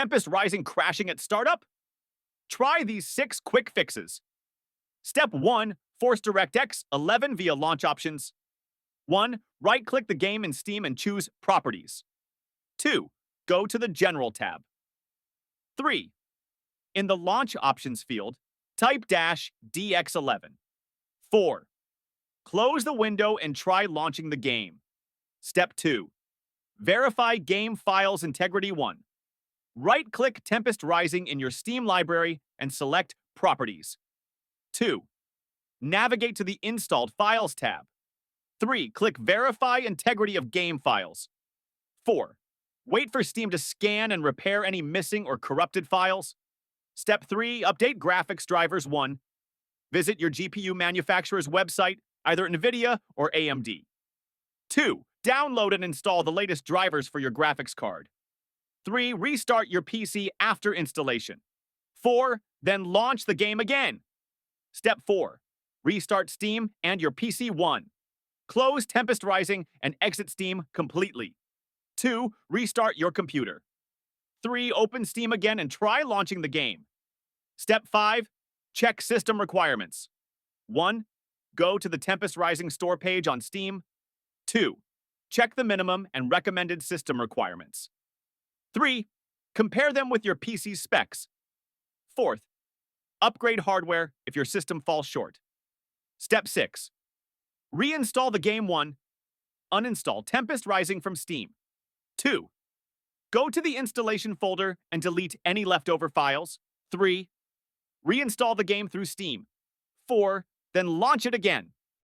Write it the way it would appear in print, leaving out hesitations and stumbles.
Tempest Rising crashing at startup? Try these 6 quick fixes. Step 1. Force DirectX 11 via launch options. 1. Right-click the game in Steam and choose Properties. 2. Go to the General tab. 3. In the Launch Options field, type -DX11. 4. Close the window and try launching the game. Step 2. Verify game files integrity 1. Right-click Tempest Rising in your Steam library and select Properties. 2. Navigate to the Installed Files tab. 3. Click Verify Integrity of Game Files. 4. Wait for Steam to scan and repair any missing or corrupted files. Step 3. Update graphics drivers 1. Visit your GPU manufacturer's website, either NVIDIA or AMD. 2. Download and install the latest drivers for your graphics card. 3. Restart your PC after installation. 4. Then launch the game again. Step 4. Restart Steam and your PC 1. Close Tempest Rising and exit Steam completely. 2. Restart your computer. 3. Open Steam again and try launching the game. Step 5. Check system requirements. 1. Go to the Tempest Rising store page on Steam. 2. Check the minimum and recommended system requirements. 3. Compare them with your PC's specs. 4th. Upgrade hardware if your system falls short. Step 6. Reinstall the game 1. Uninstall Tempest Rising from Steam. 2. Go to the installation folder and delete any leftover files. 3. Reinstall the game through Steam. 4. Then launch it again.